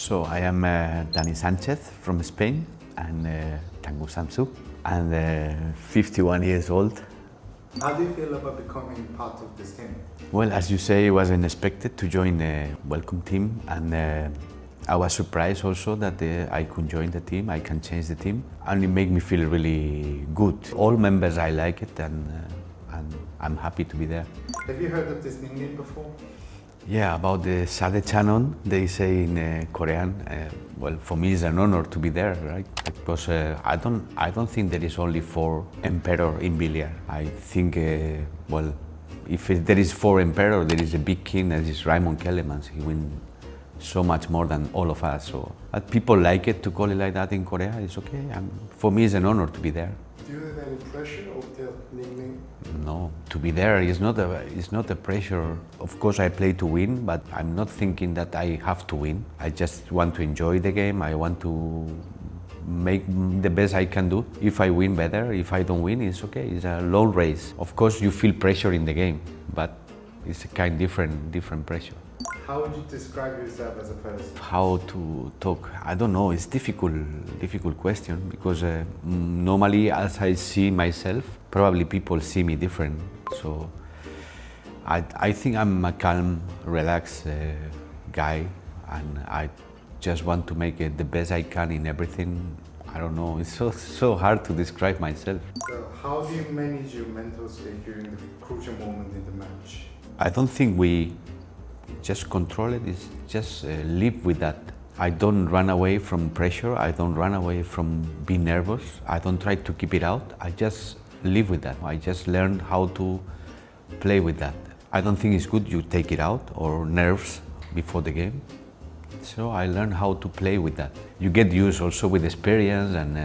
So I am Danieelsanche's from Spain and and 51 years old. How do you feel about becoming part of this team? Well, as you say, it was unexpected to join the welcome team, and I was surprised also that I could join the team, I can change the team, and it made me feel really good. All members, I like it, and I'm happy to be there. Have you heard of this nickname before? Yeah, about the Sade Chanon, they say in Korean. Well, for me, it's an honor to be there, right? Because I don't think there is only 4 emperor in billiard. I think, well, if there is 4 emperor, there is a big king, that is Raymond Kellermans. He wins so much more than all of us. So people like it to call it like that in Korea. It's okay. For me, it's an honor to be there. Do you have any pressure of the nickname? No, to be there is not a pressure. Of course, I play to win, but I'm not thinking that I have to win. I just want to enjoy the game. I want to make the best I can do. If I win, better. If I don't win, it's okay. It's a long race. Of course, you feel pressure in the game, but it's a kind of different pressure. How would you describe yourself as a person? How to talk? I don't know. It's difficult question because normally, as I see myself, probably people see me different. So I think I'm a calm, relaxed guy, and I just want to make it the best I can in everything. I don't know. It's so hard to describe myself. So how do you manage your mental state during the crucial moment in the match? I don't think we just control it. It's just live with that. I don't run away from pressure. I don't run away from being nervous. I don't try to keep it out. I just live with that. I just learn how to play with that. I don't think it's good you take it out or nerves before the game. So I learned how to play with that. You get used also with experience, and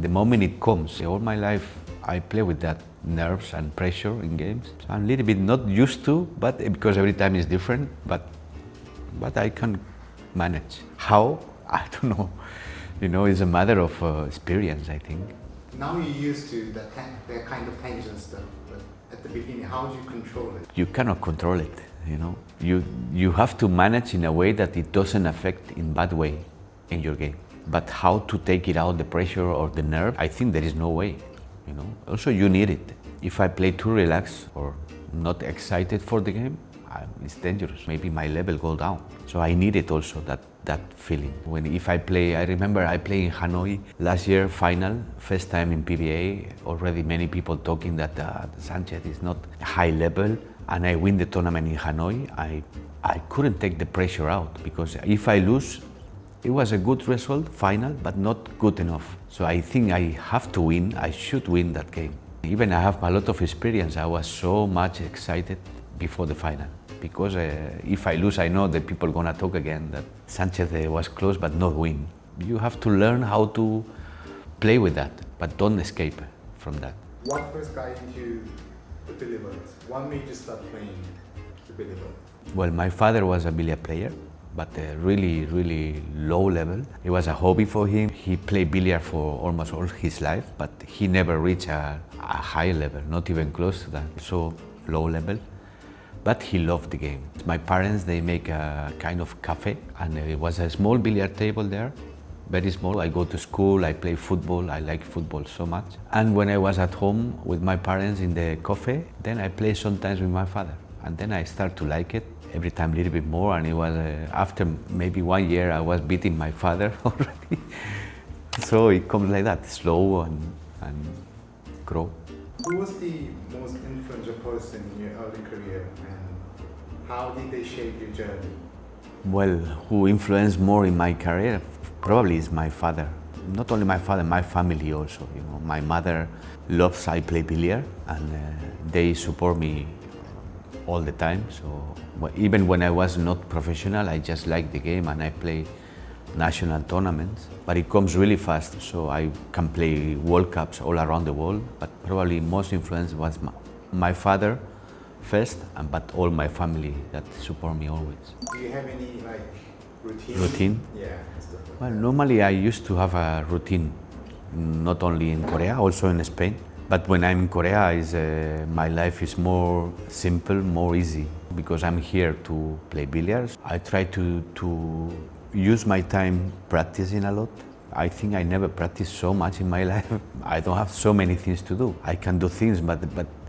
the moment it comes. All my life I play with that nerves and pressure in games. So I'm a little bit not used to, but because every time is different, but I can manage. How? I don't know. You know, it's a matter of experience, I think. Now you're used to that kind of tension stuff, but at the beginning, how do you control it? You cannot control it, you know. You have to manage in a way that it doesn't affect in bad way in your game. But how to take it out, the pressure or the nerve, I think there is no way, you know. Also, you need it. If I play too relaxed or not excited for the game, it's dangerous. Maybe my level go down. So I need it also, that feeling. If I play, I remember I played in Hanoi last year, final, first time in PBA. Already many people talking that Sanchez is not high level, and I win the tournament in Hanoi. I couldn't take the pressure out, because if I lose, it was a good result, final, but not good enough. So I think I have to win, I should win that game. Even I have a lot of experience. I was so much excited before the final, because if I lose, I know that people are gonna talk again that Sanchez was close but not win. You have to learn how to play with that, but don't escape from that. What first got into the billiards? What made you start playing the billiards? Well, my father was a billiard player, but really low level. It was a hobby for him. He played billiard for almost all his life, but he never reached a high level, not even close to that. So low level. But he loved the game. My parents, they make a kind of cafe, and it was a small billiard table there, very small. I go to school, I play football, I like football so much. And when I was at home with my parents in the cafe, then I play sometimes with my father. And then I start to like it, every time a little bit more, and it was after maybe 1 year I was beating my father already. So it comes like that, slow and grow. Who was the most influential person in your early career, and how did they shape your journey? Well, who influenced more in my career probably is my father. Not only my father, my family also. You know, my mother loves I play billiard, and they support me all the time. So even when I was not professional, I just like the game, and I play national tournaments, but it comes really fast, so I can play World Cups all around the world. But probably most influence was my father first, but all my family that support me always. Do you have any routine? Routine? Yeah, stuff like Well, that. normally I used to have a routine, not only in Korea, also in Spain. But when I'm in Korea, my life is more simple, more easy, because I'm here to play billiards. I try to use my time practicing a lot. I think I never practiced so much in my life. I don't have so many things to do. I can do things, but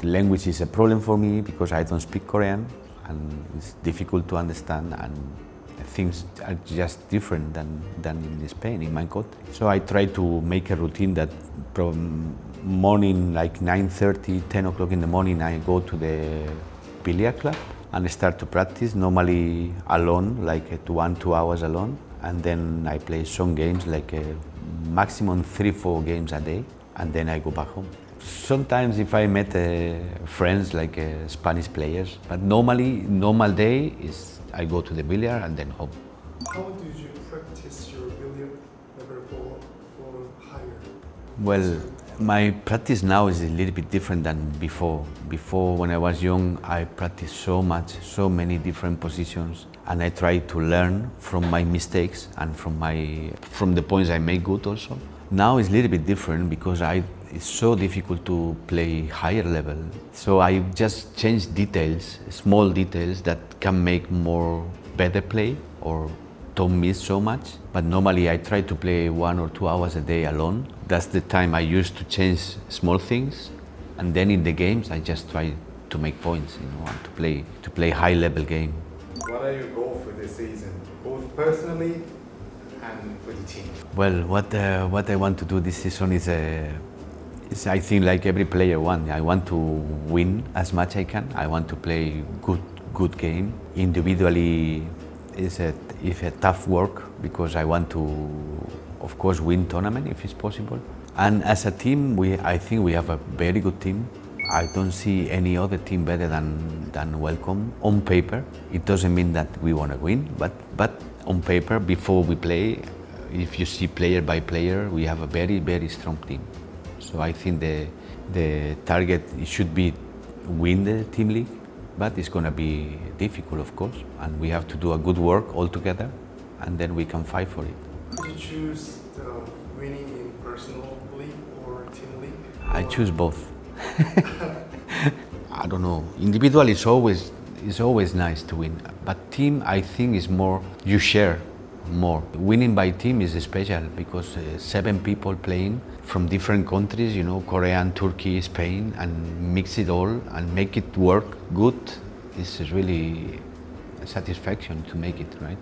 language is a problem for me because I don't speak Korean and it's difficult to understand, and things are just different than in Spain, in my country. So I try to make a routine that from morning, like 9:30, 10 o'clock in the morning, I go to the billiard club and start to practice, normally alone, like 1-2 hours alone. And then I play some games, like maximum 3-4 games a day, and then I go back home. Sometimes if I met friends like Spanish players, but normally, normal day is I go to the billiard and then home. How did you practice your billiard level or higher? Well, my practice now is a little bit different than before. Before, when I was young, I practiced so much, so many different positions, and I tried to learn from my mistakes and from the points I made good also. Now it's a little bit different because it's so difficult to play higher level. So I just change details, small details that can make more better play or don't miss so much. But normally I try to play 1 or 2 hours a day alone. That's the time I use to change small things. And then in the games I just try to make points, and to play high level game. What are your goals for this season, both personally and for the team? Well, what I want to do this season is I think like every player wants. I want to win as much as I can. I want to play good game. Individually, it's a tough work because I want to, of course, win tournament if it's possible. And as a team, I think we have a very good team. I don't see any other team better than Welcome on paper. It doesn't mean that we want to win, but on paper, before we play, if you see player by player, we have a very, very strong team. So I think the target should be win the team league, but it's going to be difficult, of course, and we have to do a good work all together, and then we can fight for it. Did you choose the winning in personal league or team league? I choose both. I don't know. Individual is always nice to win, but team I think is more, you share more. Winning by team is special because 7 people playing from different countries, Korean, Turkey, Spain, and mix it all and make it work good is really a satisfaction to make it, right?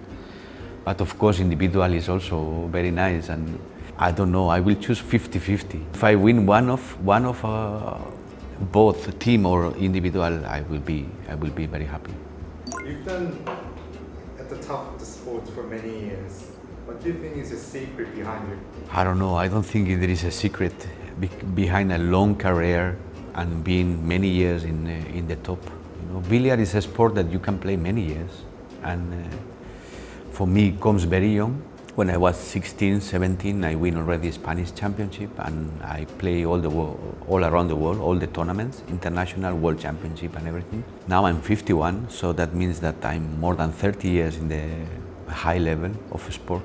But of course individual is also very nice, and I don't know, I will choose 50-50. If I win one of both team or individual, I will be very happy. You've done at the top of the sport for many years. What do you think is the secret behind it? I don't know, I don't think there is a secret behind a long career and being many years in the top. Billiard is a sport that you can play many years, and for me it comes very young. When I was 16, 17, I win already Spanish championship, and I play all around the world, all the tournaments, international, world championship and everything. Now I'm 51, so that means that I'm more than 30 years in the high level of sport.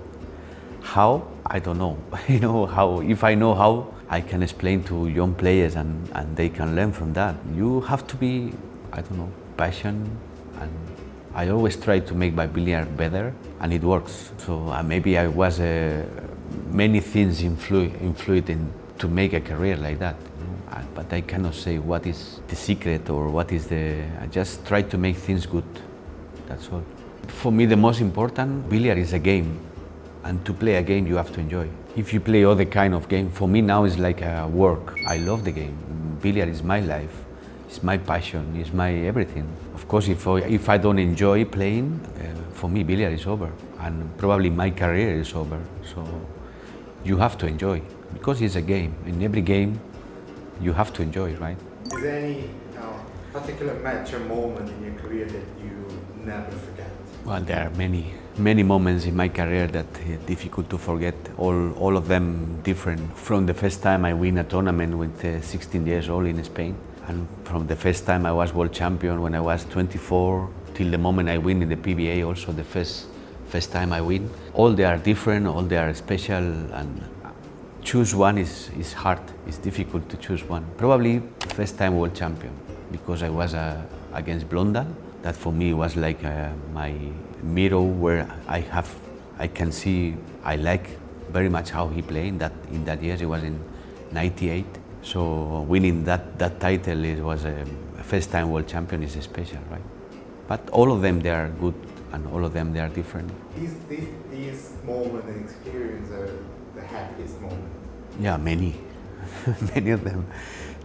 How? I don't know. How? If I know how, I can explain to young players and they can learn from that. You have to be, passion, and I always try to make my billiard better, and it works. So maybe I was many things influenced to make a career like that. But I cannot say what is the secret or what is I just try to make things good. That's all. For me, the most important, billiard is a game, and to play a game you have to enjoy. If you play other kind of game, for me now it's like a work. I love the game. Billiard is my life. It's my passion, it's my everything. Of course, if I don't enjoy playing, for me billiard is over, and probably my career is over. So you have to enjoy, because it's a game. In every game, you have to enjoy, right? Is there any particular match or moment in your career that you never forget? Well, there are many moments in my career that are difficult to forget. All of them different. From the first time I win a tournament with 16 years old in Spain, and from the first time I was world champion when I was 24, till the moment I win in the PBA, also the first time I win. All they are different, all they are special, and choose one is hard. It's difficult to choose one. Probably first time world champion, because I was against Blondal. That for me was like my mirror, where I I can see, I like very much how he played in that year. It was in '98. So winning that title, it was a first time world champion, is special, right? But all of them, they are good, and all of them, they are different. These moments and experience are the happiest moment. Yeah, many, many of them.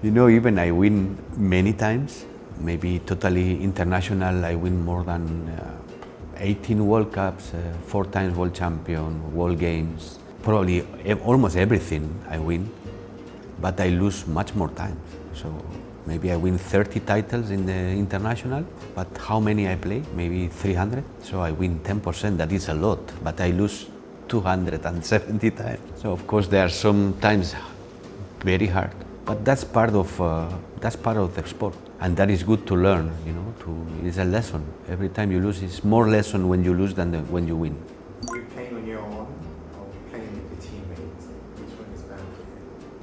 You know, even I win many times, maybe totally international, I win more than 18 World Cups, 4 times world champion, world games, probably almost everything I win, but I lose much more times. So maybe I win 30 titles in the international, but how many I play? Maybe 300. So I win 10%, that is a lot, but I lose 270 times. So of course there are some times very hard, but that's part of the sport, and that is good to learn. You know, it's a lesson. Every time you lose, it's more lesson when you lose than when you win. Are you playing on your own or playing with your teammates? Which one is better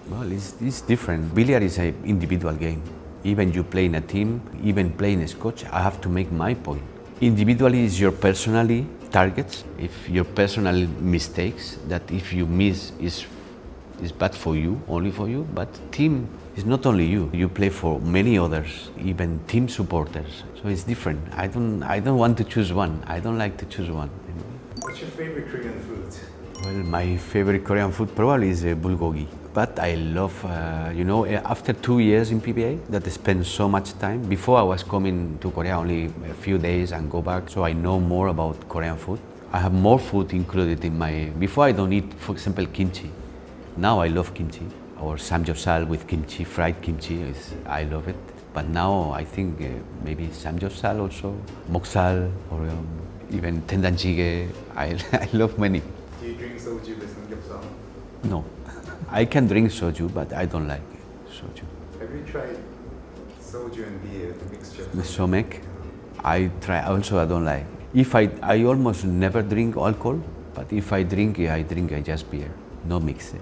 for you? Well, it's different. Billiard is an individual game. Even you play in a team, even playing as coach, I have to make my point. Individually is your personally targets, if your personal mistakes, that if you miss is bad for you, only for you, but team is not only you. You play for many others, even team supporters. So it's different. I don't want to choose one. I don't like to choose one. You know? What's your favorite Korean food? Well, my favorite Korean food probably is bulgogi. But I love, after 2 years in PBA, that I spent so much time. Before I was coming to Korea only a few days and go back, so I know more about Korean food. I have more food included in my, before I don't eat, for example, kimchi. Now I love kimchi, or samgyeopsal with kimchi, fried kimchi, I love it. But now I think maybe samgyeopsal also, moksal, or even tendanjjigae, I love many. Do you drink soju with samgyeopsal? No. I can drink soju, but I don't like soju. Have you tried soju and beer, the mixture? The somek, I try. Also, I don't like. I almost never drink alcohol, but if I drink just beer, no mix.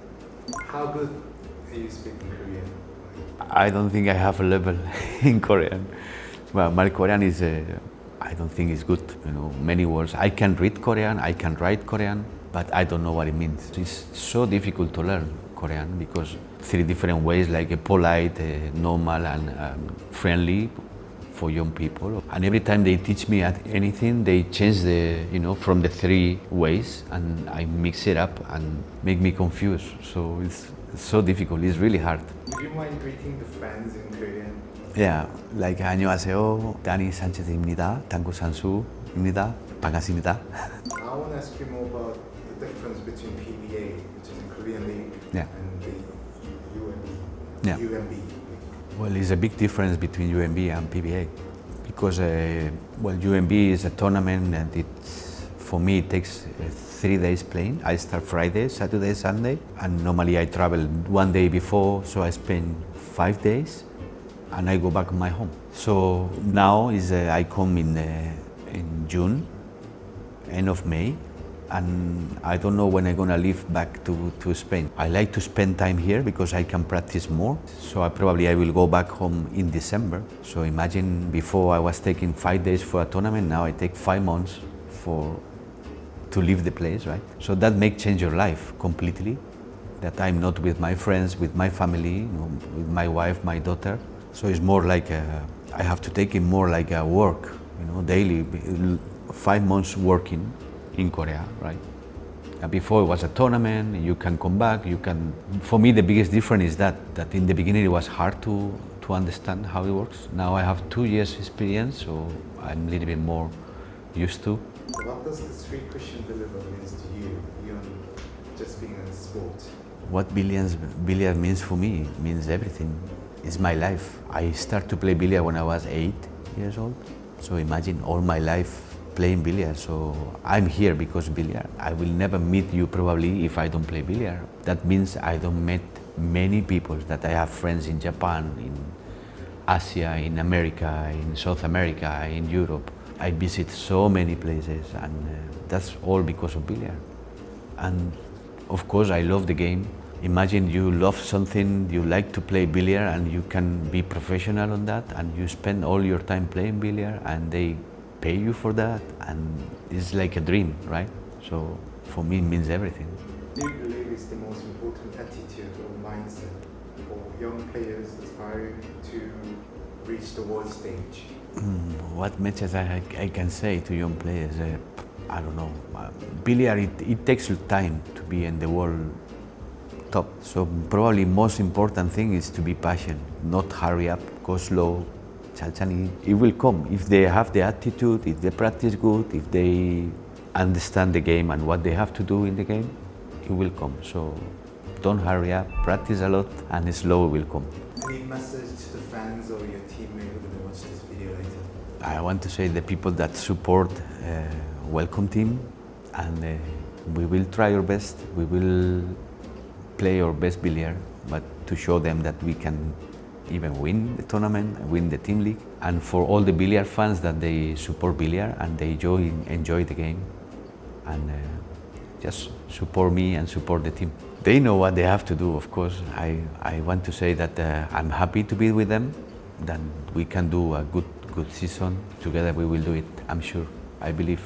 How good are you speaking Korean? I don't think I have a level in Korean. Well, my Korean is, I don't think it's good. You know, many words. I can read Korean, I can write Korean, but I don't know what it means. It's so difficult to learn Korean because 3 different ways, like a polite, normal, and friendly for young people. And every time they teach me anything, they change from the 3 ways, and I mix it up and make me confused. So it's so difficult. It's really hard. Do you mind greeting the fans in Korean? Yeah, like 안녕하세요, 다니엘산체스입니다, 당구 선수입니다, 반갑습니다. I want to ask you more about the difference between PBA, which is a Korean league, Yeah. and the UMB. Yeah. UMB. Well, there's a big difference between UMB and PBA because, UMB is a tournament, and for me it takes 3 days playing. I start Friday, Saturday, Sunday, and normally I travel 1 day before, so I spend 5 days, and I go back my home. So now I come in June, end of May, and I don't know when I'm gonna leave back to Spain. I like to spend time here because I can practice more. So I will go back home in December. So imagine before I was taking 5 days for a tournament, now I take 5 months to leave the place, right? So that may change your life completely. That I'm not with my friends, with my family, with my wife, my daughter. So it's more like I have to take it more like a work, daily, 5 months working in Korea, right? Before it was a tournament, you can come back, for me the biggest difference is that in the beginning it was hard to understand how it works. Now I have 2 years experience, so I'm a little bit more used to. What does the street Christian deliver means to you beyond just being a sport? What billiard means for me means everything. It's my life. I started to play billiard when I was 8 years old. So imagine all my life playing billiard. So I'm here because billiard. I will never meet you probably if I don't play billiard. That means I don't meet many people, that I have friends in Japan, in Asia, in America, in South America, in Europe. I visit so many places, and that's all because of billiard. And of course I love the game. Imagine you love something, you like to play billiard, and you can be professional on that, and you spend all your time playing billiard, and they pay you for that, and it's like a dream, right? So for me, it means everything. Do you believe is the most important attitude or mindset for young players aspiring to reach the world stage? What message I can say to young players? I don't know. Billiard, it takes you time to be in the world top. So probably most important thing is to be patient, not hurry up, go slow. It will come if they have the attitude, if they practice good, if they understand the game and what they have to do in the game, it will come. So don't hurry up, practice a lot, and slow will come. Any message to the fans or your teammates who will watch this video later? I want to say the people that support Welcome team, and we will try our best. We will play our best billiard, but to show them that we can even win the tournament, win the team league. And for all the billiard fans that they support billiard and they enjoy the game, and just support me and support the team. They know what they have to do, of course. I want to say that I'm happy to be with them, that we can do a good season. Together we will do it, I'm sure, I believe.